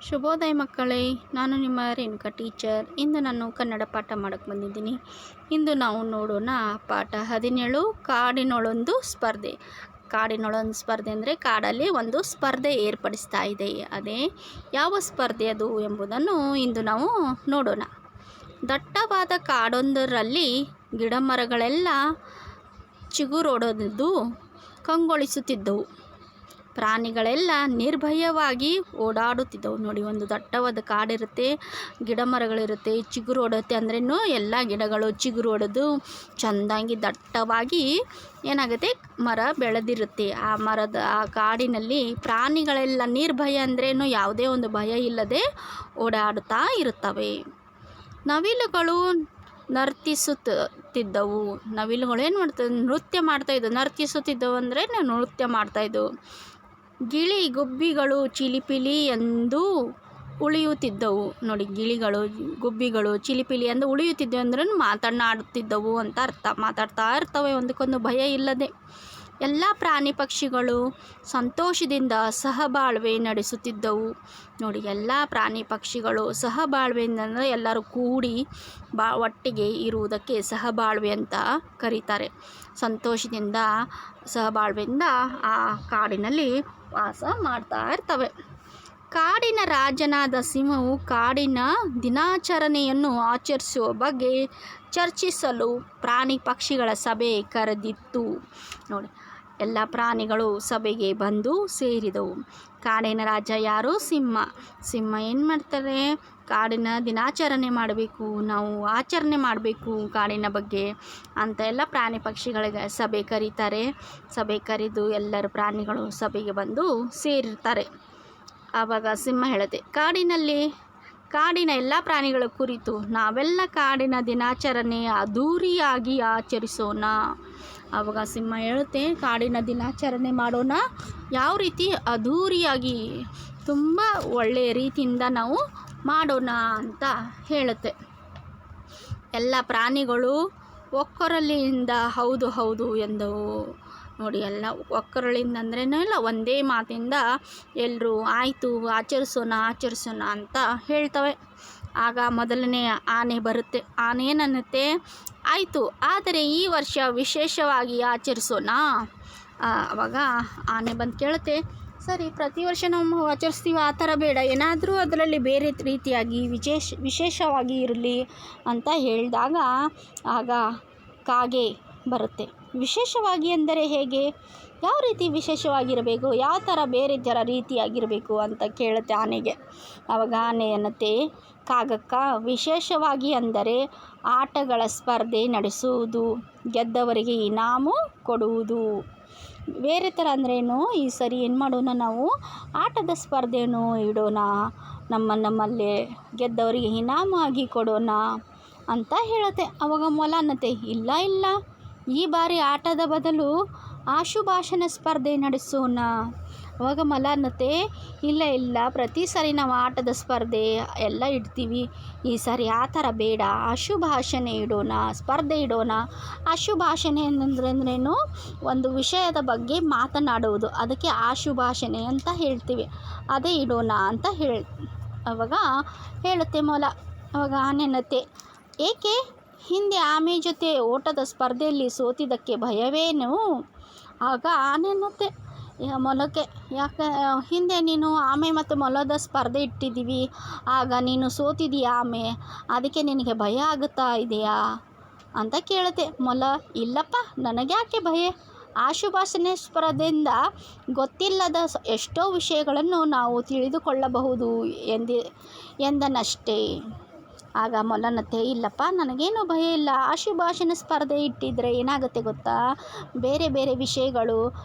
ಶುಭೋದಯ ಮಕ್ಕಳೇ, ನಾನು ನಿಮ್ಮ ರೇಣುಕಾ ಟೀಚರ್. ಇಂದು ನಾನು ಕನ್ನಡ ಪಾಠ ಮಾಡೋಕ್ಕೆ ಬಂದಿದ್ದೀನಿ. ಇಂದು ನಾವು ನೋಡೋಣ ಪಾಠ 17 ಕಾಡಿನೊಳೊಂದು ಸ್ಪರ್ಧೆ. ಕಾಡಿನೊಳೊಂದು ಸ್ಪರ್ಧೆ ಅಂದರೆ ಕಾಡಲ್ಲಿ ಒಂದು ಸ್ಪರ್ಧೆ ಏರ್ಪಡಿಸ್ತಾ ಇದೆ. ಅದೇ ಯಾವ ಸ್ಪರ್ಧೆ ಅದು ಎಂಬುದನ್ನು ಇಂದು ನಾವು ನೋಡೋಣ. ದಟ್ಟವಾದ ಕಾಡೊಂದರಲ್ಲಿ ಗಿಡಮರಗಳೆಲ್ಲ ಚಿಗುರೊಡೆದು ಕಂಗೊಳಿಸುತ್ತಿದ್ದವು. ಪ್ರಾಣಿಗಳೆಲ್ಲ ನಿರ್ಭಯವಾಗಿ ಓಡಾಡುತ್ತಿದ್ದವು. ನೋಡಿ, ಒಂದು ದಟ್ಟವಾದ ಕಾಡಿರುತ್ತೆ, ಗಿಡ ಮರಗಳಿರುತ್ತೆ, ಚಿಗುರು ಹೊಡುತ್ತೆ ಅಂದ್ರೇನು ಎಲ್ಲ ಗಿಡಗಳು ಚಿಗುರು ಹೊಡೆದು ಚೆಂದಾಗಿ ದಟ್ಟವಾಗಿ ಏನಾಗುತ್ತೆ, ಮರ ಬೆಳೆದಿರುತ್ತೆ. ಆ ಕಾಡಿನಲ್ಲಿ ಪ್ರಾಣಿಗಳೆಲ್ಲ ನಿರ್ಭಯ ಅಂದ್ರೇನು, ಯಾವುದೇ ಒಂದು ಭಯ ಇಲ್ಲದೆ ಓಡಾಡುತ್ತಾ ಇರುತ್ತವೆ. ನವಿಲುಗಳು ನರ್ತಿಸುತ್ತಿದ್ದವು. ನವಿಲುಗಳು ಏನು ಮಾಡ್ತವೆ, ನೃತ್ಯ ಮಾಡ್ತಾಯಿದ್ದವು. ನರ್ತಿಸುತ್ತಿದ್ದವು ಅಂದರೆ ನೃತ್ಯ ಮಾಡ್ತಾಯಿದ್ದವು. ಗಿಳಿ ಗುಬ್ಬಿಗಳು ಚಿಲಿಪಿಲಿ ಎಂದು ಉಳಿಯುತ್ತಿದ್ದವು. ನೋಡಿ, ಗಿಳಿಗಳು ಗುಬ್ಬಿಗಳು ಚಿಲಿಪಿಲಿ ಎಂದು ಉಳಿಯುತ್ತಿದ್ದವು ಅಂದ್ರೆ ಮಾತನಾಡುತ್ತಿದ್ದವು ಅಂತ ಅರ್ಥ. ಮಾತಾಡ್ತಾ ಇರ್ತವೆ ಒಂದಕ್ಕೊಂದು ಭಯ ಇಲ್ಲದೆ. ಎಲ್ಲ ಪ್ರಾಣಿ ಪಕ್ಷಿಗಳು ಸಂತೋಷದಿಂದ ಸಹಬಾಳ್ವೆ ನಡೆಸುತ್ತಿದ್ದವು. ನೋಡಿ, ಎಲ್ಲ ಪ್ರಾಣಿ ಪಕ್ಷಿಗಳು ಸಹಬಾಳ್ವೆಯಿಂದ ಅಂದರೆ ಎಲ್ಲರೂ ಕೂಡಿ ಒಟ್ಟಿಗೆ ಇರುವುದಕ್ಕೆ ಸಹಬಾಳ್ವೆ ಅಂತ ಕರೀತಾರೆ. ಸಂತೋಷದಿಂದ ಸಹಬಾಳ್ವೆಯಿಂದ ಆ ಕಾಡಿನಲ್ಲಿ ವಾಸ ಮಾಡ್ತಾ ಇರ್ತವೆ. ಕಾಡಿನ ರಾಜನಾದ ಸಿಂಹವು ಕಾಡಿನ ದಿನಾಚರಣೆಯನ್ನು ಆಚರಿಸುವ ಬಗ್ಗೆ ಚರ್ಚಿಸಲು ಪ್ರಾಣಿ ಪಕ್ಷಿಗಳ ಸಭೆ ಕರೆದಿತ್ತು. ನೋಡಿ, ಎಲ್ಲ ಪ್ರಾಣಿಗಳು ಸಭೆಗೆ ಬಂದು ಸೇರಿದವು. ಕಾಡಿನ ರಾಜ ಯಾರು? ಸಿಂಹ. ಸಿಂಹ ಏನು ಮಾಡ್ತಾರೆ, ಕಾಡಿನ ದಿನಾಚರಣೆ ಮಾಡಬೇಕು, ನಾವು ಆಚರಣೆ ಮಾಡಬೇಕು ಕಾಡಿನ ಬಗ್ಗೆ ಅಂತ ಎಲ್ಲ ಪ್ರಾಣಿ ಪಕ್ಷಿಗಳಿಗೆ ಸಭೆ ಕರೀತಾರೆ. ಸಭೆ ಕರೆದು ಎಲ್ಲರ ಪ್ರಾಣಿಗಳು ಸಭೆಗೆ ಬಂದು ಸೇರಿರ್ತಾರೆ. ಆವಾಗ ಸಿಂಹ ಹೇಳುತ್ತೆ, ಕಾಡಿನ ಎಲ್ಲ ಪ್ರಾಣಿಗಳ ಕುರಿತು ನಾವೆಲ್ಲ ಕಾಡಿನ ದಿನಾಚರಣೆ ಅದ್ಧೂರಿಯಾಗಿ ಆಚರಿಸೋಣ. ಆವಾಗ ಸಿಂಹ ಹೇಳುತ್ತೆ, ಕಾಡಿನ ದಿನಾಚರಣೆ ಮಾಡೋಣ. ಯಾವ ರೀತಿ? ಅದ್ಧೂರಿಯಾಗಿ, ತುಂಬ ಒಳ್ಳೆಯ ರೀತಿಯಿಂದ ನಾವು ಮಾಡೋಣ ಅಂತ ಹೇಳುತ್ತೆ. ಎಲ್ಲ ಪ್ರಾಣಿಗಳು ಒಕ್ಕೊರಲಿನಿಂದ ಹೌದು ಹೌದು ಎಂದವು. ನೋಡಿ, ಎಲ್ಲ ಒಕ್ಕೊರಳಿಂದ ಅಂದ್ರೇನೂ ಇಲ್ಲ, ಒಂದೇ ಮಾತಿಂದ ಎಲ್ಲರೂ ಆಯಿತು ಆಚರಿಸೋಣ ಅಂತ ಹೇಳ್ತವೆ. ಆಗ ಮೊದಲನೇ ಆನೆ ಬರುತ್ತೆ. ಆನೆ ಏನನ್ನುತ್ತೆ, ಆಯಿತು, ಆದರೆ ಈ ವರ್ಷ ವಿಶೇಷವಾಗಿ ಆಚರಿಸೋಣ. ಆವಾಗ ಆನೆ ಬಂದು ಕೇಳುತ್ತೆ, ಸರಿ, ಪ್ರತಿ ವರ್ಷ ನಾವು ಆಚರಿಸ್ತೀವಿ, ಆ ಥರ ಬೇಡ, ಏನಾದರೂ ಅದರಲ್ಲಿ ಬೇರೆ ರೀತಿಯಾಗಿ ವಿಶೇಷವಾಗಿ ಇರಲಿ ಅಂತ ಹೇಳಿದಾಗ ಆಗ ಕಾಗೆ ಬರುತ್ತೆ. ವಿಶೇಷವಾಗಿ ಎಂದರೆ ಹೇಗೆ? ಯಾವ ರೀತಿ ವಿಶೇಷವಾಗಿರಬೇಕು, ಯಾವ ಥರ ಬೇರೆ ಥರ ರೀತಿಯಾಗಿರಬೇಕು ಅಂತ ಕೇಳುತ್ತೆ ಆನೆಗೆ. ಆವಾಗ ಆನೆ ಅನ್ನತ್ತೆ ಕಾಗಕ್ಕ, ವಿಶೇಷವಾಗಿ ಅಂದರೆ ಆಟಗಳ ಸ್ಪರ್ಧೆ ನಡೆಸುವುದು, ಗೆದ್ದವರಿಗೆ ಇನಾಮು ಕೊಡುವುದು. ಬೇರೆ ಥರ ಅಂದ್ರೇನು, ಈ ಸರಿ ಏನು ಮಾಡೋಣ, ನಾವು ಆಟದ ಸ್ಪರ್ಧೆಯನ್ನು ಇಡೋಣ, ನಮ್ಮಲ್ಲೇ ಗೆದ್ದವರಿಗೆ ಇನಾಮು ಆಗಿ ಕೊಡೋಣ ಅಂತ ಹೇಳುತ್ತೆ. ಆವಾಗ ಮೊಲ ಅನ್ನತ್ತೆ, ಇಲ್ಲ, ಈ ಬಾರಿ ಆಟದ ಬದಲು ಆಶುಭಾಷಣ ಸ್ಪರ್ಧೆ ನಡೆಸೋಣ. ಆವಾಗ ಮೊಲ ಅನ್ನತ್ತೆ, ಇಲ್ಲ, ಪ್ರತಿ ಸಾರಿ ನಾವು ಆಟದ ಸ್ಪರ್ಧೆ ಎಲ್ಲ ಇಡ್ತೀವಿ, ಈ ಸಾರಿ ಆ ಥರ ಬೇಡ, ಆಶುಭಾಷಣೆ ಇಡೋಣ, ಸ್ಪರ್ಧೆ ಇಡೋಣ. ಆಶುಭಾಷಣೆ ಅಂದ್ರೇನು, ಒಂದು ವಿಷಯದ ಬಗ್ಗೆ ಮಾತನಾಡುವುದು, ಅದಕ್ಕೆ ಆಶುಭಾಷಣೆ ಅಂತ ಹೇಳ್ತೀವಿ, ಅದೇ ಇಡೋಣ ಅಂತ ಆವಾಗ ಹೇಳುತ್ತೆ ಮೊಲ. ಆವಾಗ ಆನೆ ಅನ್ನತ್ತೆ, ಏಕೆ, ಹಿಂದೆ ಆಮೆ ಜೊತೆ ಓಟದ ಸ್ಪರ್ಧೆಯಲ್ಲಿ ಸೋತಿದ್ದಕ್ಕೆ ಭಯವೇನು? ಆಗ ಆನೆ ಅನ್ನತ್ತೆ ಮೊಲಕ್ಕೆ, ಯಾಕೆ ಹಿಂದೆ ನೀನು ಆಮೆ ಮತ್ತು ಮೊಲದ ಸ್ಪರ್ಧೆ ಇಟ್ಟಿದ್ದೀವಿ, ಆಗ ನೀನು ಸೋತಿದ್ದೀಯ ಆಮೆ, ಅದಕ್ಕೆ ನಿನಗೆ ಭಯ ಆಗುತ್ತಾ ಇದೆಯಾ ಅಂತ ಕೇಳುತ್ತೆ. ಮೊಲ, ಇಲ್ಲಪ್ಪ, ನನಗೆ ಯಾಕೆ ಭಯ, ಆಶುಭಾಷಣೆ ಸ್ಪರ್ಧೆಯಿಂದ ಗೊತ್ತಿಲ್ಲದ ಎಷ್ಟೋ ವಿಷಯಗಳನ್ನು ನಾವು ತಿಳಿದುಕೊಳ್ಳಬಹುದು ಎಂದನಷ್ಟೇ. ಆಗ ಮೊಲನತ್ತೆ, ಇಲ್ಲಪ್ಪ, ನನಗೇನು ಭಯ ಇಲ್ಲ, ಆಶುಭಾಷಣ ಸ್ಪರ್ಧೆ ಇಟ್ಟಿದ್ರೆ ಏನಾಗುತ್ತೆ ಗೊತ್ತಾ, ಬೇರೆ ಬೇರೆ ವಿಷಯಗಳು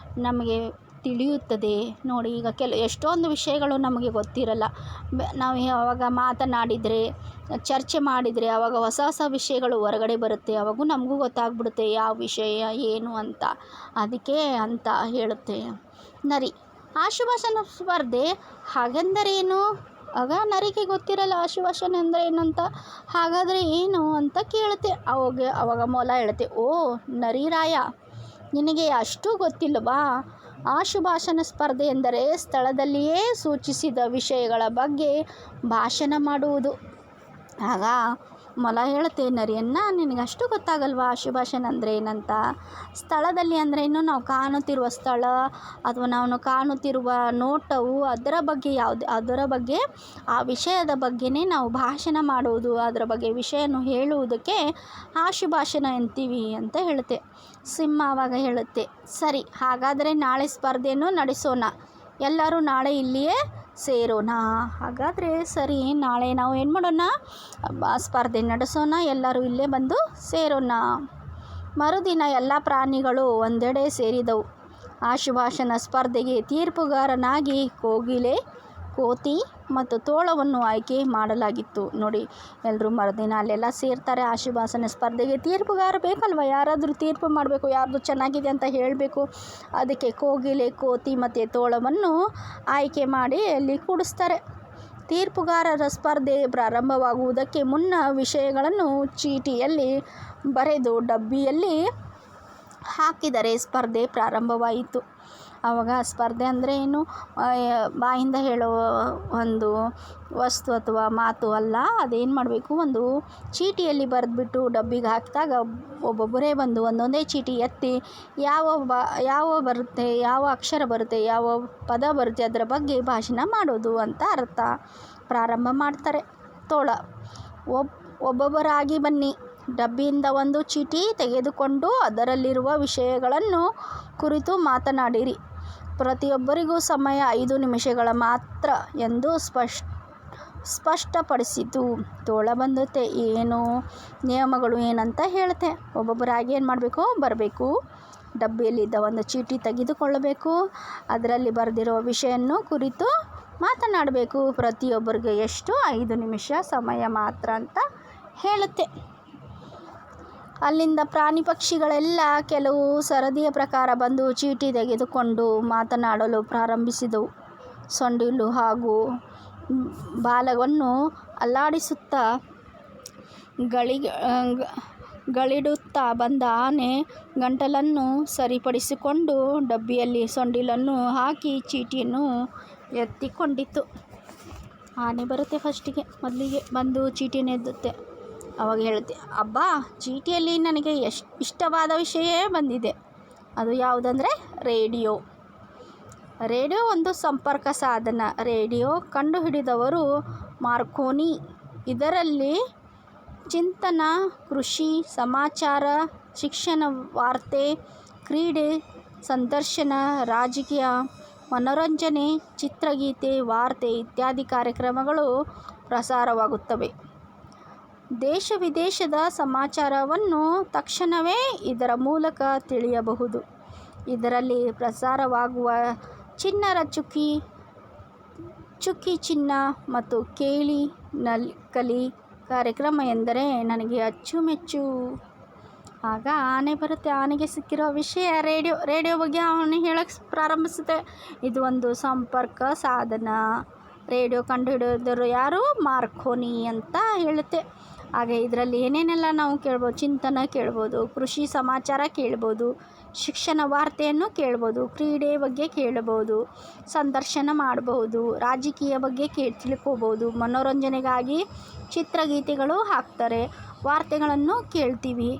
ನಮಗೆ ತಿಳಿಯುತ್ತದೆ. ನೋಡಿ, ಈಗ ಎಷ್ಟೊಂದು ವಿಷಯಗಳು ನಮಗೆ ಗೊತ್ತಿರಲ್ಲ, ನಾವು ಅವಾಗ ಮಾತನಾಡಿದರೆ, ಚರ್ಚೆ ಮಾಡಿದರೆ ಆವಾಗ ಹೊಸ ವಿಷಯಗಳು ಹೊರಗಡೆ ಬರುತ್ತೆ, ಅವಾಗೂ ನಮಗೂ ಗೊತ್ತಾಗ್ಬಿಡುತ್ತೆ ಯಾವ ವಿಷಯ ಏನು ಅಂತ. ಅದಕ್ಕೆ ಅಂತ ಹೇಳುತ್ತೆ ನರಿ. ಆಶುಭಾಷಣ ಸ್ಪರ್ಧೆ ಹಾಗೆಂದರೇನು? ಆಗ ನರಿಗೆ ಗೊತ್ತಿರಲ್ಲ ಆಶುಭಾಷಣೆ ಅಂದರೆ ಏನಂತ. ಹಾಗಾದರೆ ಏನು ಅಂತ ಕೇಳುತ್ತೆ. ಅವಾಗ ಮೊಲ ಹೇಳುತ್ತೆ, ಓ ನರಿರಾಯ, ನಿನಗೆ ಅಷ್ಟು ಗೊತ್ತಿಲ್ಲವಾ? ಆಶುಭಾಷಣ ಸ್ಪರ್ಧೆ ಎಂದರೆ ಸ್ಥಳದಲ್ಲಿಯೇ ಸೂಚಿಸಿದ ವಿಷಯಗಳ ಬಗ್ಗೆ ಭಾಷಣ ಮಾಡುವುದು. ಆಗ ಮೊಲ ಹೇಳುತ್ತೆ, ನರಿಯನ್ನ ನಿನಗಷ್ಟು ಗೊತ್ತಾಗಲ್ವಾ ಆಶುಭಾಷಣ ಅಂದರೆ ಏನಂತ? ಸ್ಥಳದಲ್ಲಿ ಅಂದರೆ ಇನ್ನು ನಾವು ಕಾಣುತ್ತಿರುವ ಸ್ಥಳ ಅಥವಾ ನಾವು ಕಾಣುತ್ತಿರುವ ನೋಟವು ಅದರ ಬಗ್ಗೆ ಆ ವಿಷಯದ ಬಗ್ಗೆನೇ ನಾವು ಭಾಷಣ ಮಾಡುವುದು, ಅದರ ಬಗ್ಗೆ ವಿಷಯವನ್ನು ಹೇಳುವುದಕ್ಕೆ ಆಶುಭಾಷಣ ಎಂತೀವಿ ಅಂತ ಹೇಳುತ್ತೆ. ಸಿಂಹ ಆವಾಗ ಹೇಳುತ್ತೆ, ಸರಿ, ಹಾಗಾದರೆ ನಾಳೆ ಸ್ಪರ್ಧೆಯನ್ನು ನಡೆಸೋಣ, ಎಲ್ಲರೂ ನಾಳೆ ಇಲ್ಲಿಯೇ ಸೇರೋಣ. ಹಾಗಾದರೆ ಸರಿ, ನಾಳೆ ನಾವು ಏನು ಮಾಡೋಣ, ಸ್ಪರ್ಧೆ ನಡೆಸೋಣ, ಎಲ್ಲರೂ ಇಲ್ಲೇ ಬಂದು ಸೇರೋಣ. ಮರುದಿನ ಎಲ್ಲ ಪ್ರಾಣಿಗಳು ಒಂದೆಡೆ ಸೇರಿದವು. ಆಶುಭಾಷಣ ಸ್ಪರ್ಧೆಗೆ ತೀರ್ಪುಗಾರನಾಗಿ ಕೋಗಿಲೆ, ಕೋತಿ ಮತ್ತು ತೋಳವನ್ನು ಆಯ್ಕೆ ಮಾಡಲಾಗಿತ್ತು. ನೋಡಿ, ಎಲ್ಲರೂ ಮರುದಿನ ಅಲ್ಲೆಲ್ಲ ಸೇರ್ತಾರೆ. ಆಶುಭಾಷಣ ಸ್ಪರ್ಧೆಗೆ ತೀರ್ಪುಗಾರ ಬೇಕಲ್ವ, ಯಾರಾದರೂ ತೀರ್ಪು ಮಾಡಬೇಕು, ಯಾರ್ದು ಚೆನ್ನಾಗಿದೆ ಅಂತ ಹೇಳಬೇಕು. ಅದಕ್ಕೆ ಕೋಗಿಲೆ, ಕೋತಿ ಮತ್ತು ತೋಳವನ್ನು ಆಯ್ಕೆ ಮಾಡಿ ಅಲ್ಲಿ ಕೂಡಿಸ್ತಾರೆ. ತೀರ್ಪುಗಾರರ ಸ್ಪರ್ಧೆ ಪ್ರಾರಂಭವಾಗುವುದಕ್ಕೆ ಮುನ್ನ ವಿಷಯಗಳನ್ನು ಚೀಟಿಯಲ್ಲಿ ಬರೆದು ಡಬ್ಬಿಯಲ್ಲಿ ಹಾಕಿದರೆ ಸ್ಪರ್ಧೆ ಪ್ರಾರಂಭವಾಯಿತು. ಆವಾಗ ಸ್ಪರ್ಧೆ ಅಂದರೆ ಏನು, ಬಾಯಿಂದ ಹೇಳೋ ಒಂದು ವಸ್ತು ಅಥವಾ ಮಾತು ಅಲ್ಲ. ಅದೇನು ಮಾಡಬೇಕು, ಒಂದು ಚೀಟಿಯಲ್ಲಿ ಬರೆದ್ಬಿಟ್ಟು ಡಬ್ಬಿಗೆ ಹಾಕಿದಾಗ ಒಬ್ಬೊಬ್ಬರೇ ಬಂದು ಒಂದೊಂದೇ ಚೀಟಿ ಎತ್ತಿ ಯಾವ ಬರುತ್ತೆ, ಯಾವ ಅಕ್ಷರ ಬರುತ್ತೆ, ಯಾವ ಪದ ಬರುತ್ತೆ ಅದರ ಬಗ್ಗೆ ಭಾಷಣ ಮಾಡೋದು ಅಂತ ಅರ್ಥ. ಪ್ರಾರಂಭ ಮಾಡ್ತಾರೆ. ತೋಳ, ಒಬ್ಬೊಬ್ಬರಾಗಿ ಬನ್ನಿ, ಡಬ್ಬಿಯಿಂದ ಒಂದು ಚೀಟಿ ತೆಗೆದುಕೊಂಡು ಅದರಲ್ಲಿರುವ ವಿಷಯಗಳನ್ನು ಕುರಿತು ಮಾತನಾಡಿರಿ. ಪ್ರತಿಯೊಬ್ಬರಿಗೂ ಸಮಯ 5 ನಿಮಿಷಗಳ ಮಾತ್ರ ಎಂದು ಸ್ಪಷ್ಟಪಡಿಸಿತು. ತೋಳ ಬಂದುತ್ತೆ, ಏನು ನಿಯಮಗಳು ಏನಂತ ಹೇಳುತ್ತೆ. ಒಬ್ಬೊಬ್ಬರಾಗಿ ಏನು ಮಾಡಬೇಕು, ಬರಬೇಕು, ಡಬ್ಬಿಯಲ್ಲಿದ್ದ ಒಂದು ಚೀಟಿ ತೆಗೆದುಕೊಳ್ಳಬೇಕು, ಅದರಲ್ಲಿ ಬರೆದಿರುವ ವಿಷಯನ್ನು ಕುರಿತು ಮಾತನಾಡಬೇಕು. ಪ್ರತಿಯೊಬ್ಬರಿಗೆ ಎಷ್ಟು, 5 ನಿಮಿಷ ಸಮಯ ಮಾತ್ರ ಅಂತ ಹೇಳುತ್ತೆ. ಅಲ್ಲಿಂದ ಪ್ರಾಣಿ ಪಕ್ಷಿಗಳೆಲ್ಲ ಕೆಲವು ಸರದಿಯ ಪ್ರಕಾರ ಬಂದು ಚೀಟಿ ತೆಗೆದುಕೊಂಡು ಮಾತನಾಡಲು ಪ್ರಾರಂಭಿಸಿದವು. ಸೊಂಡಿಲು ಹಾಗೂ ಬಾಲವನ್ನು ಅಲ್ಲಾಡಿಸುತ್ತಾ ಗಳಿಡುತ್ತಾ ಬಂದ ಆನೆ ಗಂಟಲನ್ನು ಸರಿಪಡಿಸಿಕೊಂಡು ಡಬ್ಬಿಯಲ್ಲಿ ಸೊಂಡಿಲನ್ನು ಹಾಕಿ ಚೀಟಿಯನ್ನು ಎತ್ತಿಕೊಂಡಿತು. ಆನೆ ಬರುತ್ತೆ ಫಸ್ಟಿಗೆ, ಮೊದಲಿಗೆ ಬಂದು ಚೀಟಿಯನ್ನು ಎದ್ದುತ್ತೆ. ಅವಾಗ ಹೇಳುತ್ತೆ, ಅಬ್ಬಾ, ಚೀಟಿಯಲ್ಲಿ ನನಗೆ ಇಷ್ಟವಾದ ವಿಷಯವೇ ಬಂದಿದೆ. ಅದು ಯಾವುದಂದರೆ ರೇಡಿಯೋ. ರೇಡಿಯೋ ಒಂದು ಸಂಪರ್ಕ ಸಾಧನ. ರೇಡಿಯೋ ಕಂಡುಹಿಡಿದವರು ಮಾರ್ಕೋನಿ. ಇದರಲ್ಲಿ ಚಿಂತನ, ಕೃಷಿ, ಸಮಾಚಾರ, ಶಿಕ್ಷಣ, ವಾರ್ತೆ, ಕ್ರೀಡೆ, ಸಂದರ್ಶನ, ರಾಜಕೀಯ, ಮನೋರಂಜನೆ, ಚಿತ್ರಗೀತೆ, ವಾರ್ತೆ ಇತ್ಯಾದಿ ಕಾರ್ಯಕ್ರಮಗಳು ಪ್ರಸಾರವಾಗುತ್ತವೆ. ದೇಶ ವಿದೇಶದ ಸಮಾಚಾರವನ್ನು ತಕ್ಷಣವೇ ಇದರ ಮೂಲಕ ತಿಳಿಯಬಹುದು. ಇದರಲ್ಲಿ ಪ್ರಸಾರವಾಗುವ ಚಿಣ್ಣರ ಚುಕ್ಕಿ ಚಿನ್ನ ಮತ್ತು ಕೇಳಿ ಕಲಿ ಕಾರ್ಯಕ್ರಮ ಎಂದರೆ ನನಗೆ ಅಚ್ಚುಮೆಚ್ಚು. ಆಗ ಆನೆ ಬರುತ್ತೆ. ಆನೆಗೆ ಸಿಕ್ಕಿರೋ ವಿಷಯ ರೇಡಿಯೋ ಬಗ್ಗೆ ಅವನು ಹೇಳಕ್ಕೆ ಪ್ರಾರಂಭಿಸುತ್ತೆ. ಇದು ಒಂದು ಸಂಪರ್ಕ ಸಾಧನ. ರೇಡಿಯೋ ಕಂಡುಹಿಡಿದವರು ಯಾರು, ಮಾರ್ಕೋನಿ ಅಂತ ಹೇಳುತ್ತೆ. ಹಾಗೆ ಇದರಲ್ಲಿ ಏನೇನೆಲ್ಲ ನಾವು ಕೇಳ್ಬೋದು, ಚಿಂತನ ಕೇಳ್ಬೋದು, ಕೃಷಿ ಸಮಾಚಾರ ಕೇಳ್ಬೋದು, ಶಿಕ್ಷಣ ವಾರ್ತೆಯನ್ನು ಕೇಳ್ಬೋದು, ಕ್ರೀಡೆ ಬಗ್ಗೆ ಕೇಳ್ಬೋದು, ಸಂದರ್ಶನ ಮಾಡ್ಬೋದು, ರಾಜಕೀಯ ಬಗ್ಗೆ ತಿಳ್ಕೊಬೋದು, ಮನೋರಂಜನೆಗಾಗಿ ಚಿತ್ರಗೀತೆಗಳು ಹಾಕ್ತಾರೆ, ವಾರ್ತೆಗಳನ್ನು ಕೇಳ್ತೀವಿ.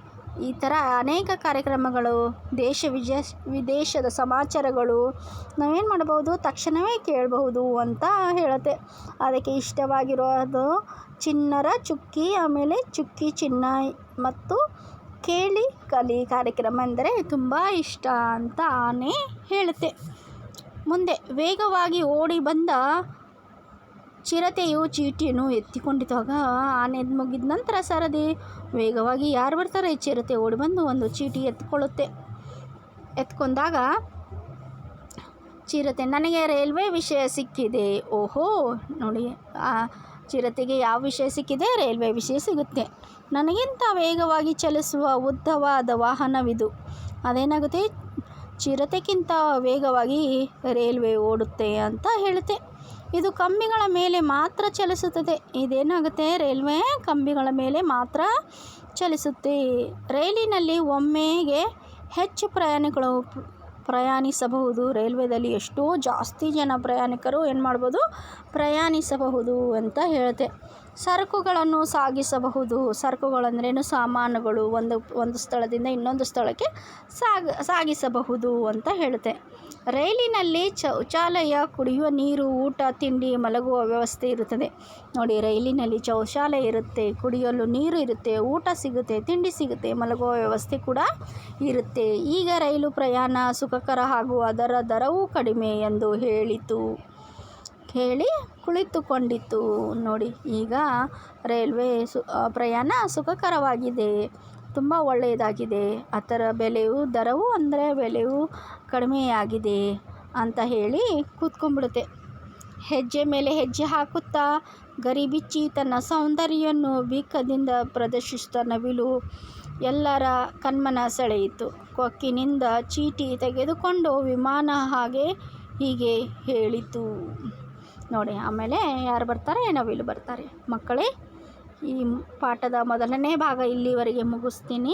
ಈ ಥರ ಅನೇಕ ಕಾರ್ಯಕ್ರಮಗಳು, ವಿದೇಶದ ಸಮಾಚಾರಗಳು ನಾವೇನು ಮಾಡ್ಬೋದು, ತಕ್ಷಣವೇ ಕೇಳಬಹುದು ಅಂತ ಹೇಳುತ್ತೆ. ಅದಕ್ಕೆ ಇಷ್ಟವಾಗಿರೋದು ಚಿಣ್ಣರ ಚುಕ್ಕಿ, ಆಮೇಲೆ ಚುಕ್ಕಿ ಚಿನ್ನ ಮತ್ತು ಕೇಳಿ ಕಲಿ ಕಾರ್ಯಕ್ರಮ ಅಂದರೆ ತುಂಬ ಇಷ್ಟ ಅಂತ ಆನೆ ಹೇಳುತ್ತೆ. ಮುಂದೆ ವೇಗವಾಗಿ ಓಡಿ ಬಂದ ಚಿರತೆಯು ಚೀಟಿಯನ್ನು ಎತ್ತಿಕೊಂಡಿತು. ಆಗ ಆನೆ ಮುಗಿದ ನಂತರ ಸರದಿ ವೇಗವಾಗಿ ಯಾರು ಬರ್ತಾರೆ, ಚಿರತೆ ಓಡಿ ಬಂದು ಒಂದು ಚೀಟಿ ಎತ್ಕೊಂಡಾಗ ಚಿರತೆ, ನನಗೆ ರೈಲ್ವೆ ವಿಷಯ ಸಿಕ್ಕಿದೆ. ಓಹೋ, ನೋಡಿ, ಚಿರತೆಗೆ ಯಾವ ವಿಷಯ ಸಿಕ್ಕಿದೆ, ರೈಲ್ವೆ ವಿಷಯ ಸಿಗುತ್ತೆ. ನನಗಿಂತ ವೇಗವಾಗಿ ಚಲಿಸುವ ಉದ್ದವಾದ ವಾಹನವಿದು. ಅದೇನಾಗುತ್ತೆ, ಚಿರತೆಗಿಂತ ವೇಗವಾಗಿ ರೈಲ್ವೆ ಓಡುತ್ತೆ ಅಂತ ಹೇಳುತ್ತೆ. ಇದು ಕಂಬಿಗಳ ಮೇಲೆ ಮಾತ್ರ ಚಲಿಸುತ್ತದೆ. ಇದೇನಾಗುತ್ತೆ, ರೈಲ್ವೆ ಕಂಬಿಗಳ ಮೇಲೆ ಮಾತ್ರ ಚಲಿಸುತ್ತೆ. ರೈಲಿನಲ್ಲಿ ಒಮ್ಮೆಗೆ ಹೆಚ್ಚು ಪ್ರಯಾಣಿಸಬಹುದು. ರೈಲ್ವೆದಲ್ಲಿ ಎಷ್ಟೋ ಜಾಸ್ತಿ ಜನ ಪ್ರಯಾಣಿಕರು ಏನು ಮಾಡ್ಬೋದು, ಪ್ರಯಾಣಿಸಬಹುದು ಅಂತ ಹೇಳುತ್ತೆ. ಸರಕುಗಳನ್ನು ಸಾಗಿಸಬಹುದು. ಸರಕುಗಳಂದ್ರೇನು, ಸಾಮಾನುಗಳು ಒಂದು ಸ್ಥಳದಿಂದ ಇನ್ನೊಂದು ಸ್ಥಳಕ್ಕೆ ಸಾಗಿಸಬಹುದು ಅಂತ ಹೇಳುತ್ತೆ. ರೈಲಿನಲ್ಲಿ ಶೌಚಾಲಯ, ಕುಡಿಯುವ ನೀರು, ಊಟ, ತಿಂಡಿ, ಮಲಗುವ ವ್ಯವಸ್ಥೆ ಇರುತ್ತದೆ. ನೋಡಿ, ರೈಲಿನಲ್ಲಿ ಶೌಚಾಲಯ ಇರುತ್ತೆ, ಕುಡಿಯಲು ನೀರು ಇರುತ್ತೆ, ಊಟ ಸಿಗುತ್ತೆ, ತಿಂಡಿ ಸಿಗುತ್ತೆ, ಮಲಗುವ ವ್ಯವಸ್ಥೆ ಕೂಡ ಇರುತ್ತೆ. ಈಗ ರೈಲು ಪ್ರಯಾಣ ಸುಖಕರ ಹಾಗೂ ಅದರ ದರವೂ ಕಡಿಮೆ ಎಂದು ಹೇಳಿ ಕುಳಿತುಕೊಂಡಿತು. ನೋಡಿ, ಈಗ ರೈಲ್ವೆ ಪ್ರಯಾಣ ಸುಖಕರವಾಗಿದೆ, ತುಂಬ ಒಳ್ಳೆಯದಾಗಿದೆ, ಅದರ ದರವೂ ಅಂದರೆ ಬೆಲೆಯೂ ಕಡಿಮೆಯಾಗಿದೆ ಅಂತ ಹೇಳಿ ಕೂತ್ಕೊಂಡ್ಬಿಡುತ್ತೆ. ಹೆಜ್ಜೆ ಮೇಲೆ ಹೆಜ್ಜೆ ಹಾಕುತ್ತಾ ಗರಿ ಬಿಚ್ಚಿ ತನ್ನ ಸೌಂದರ್ಯವನ್ನು ಬಿಕ್ಕದಿಂದ ಪ್ರದರ್ಶಿಸುತ್ತಾ ನವಿಲು ಎಲ್ಲರ ಕಣ್ಮನ ಸೆಳೆಯಿತು. ಕೊಕ್ಕಿನಿಂದ ಚೀಟಿ ತೆಗೆದುಕೊಂಡು ವಿಮಾನ ಹೀಗೆ ಹೇಳಿತು. ನೋಡಿ, ಆಮೇಲೆ ಯಾರು ಬರ್ತಾರೆ, ನವಿಲು ಬರ್ತಾರೆ. ಮಕ್ಕಳೇ, ಈ ಪಾಠದ ಮೊದಲನೇ ಭಾಗ ಇಲ್ಲಿವರೆಗೆ ಮುಗಿಸ್ತೀನಿ.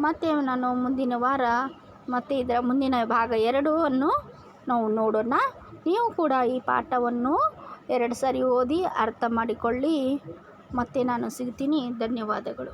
ಮತ್ತು ನಾನು ಮುಂದಿನ ವಾರ ಮತ್ತು ಇದರ ಮುಂದಿನ ಭಾಗ 2 ನಾವು ನೋಡೋಣ. ನೀವು ಕೂಡ ಈ ಪಾಠವನ್ನು 2 ಸಾರಿ ಓದಿ ಅರ್ಥ ಮಾಡಿಕೊಳ್ಳಿ. ಮತ್ತೆ ನಾನು ಸಿಗ್ತೀನಿ. ಧನ್ಯವಾದಗಳು.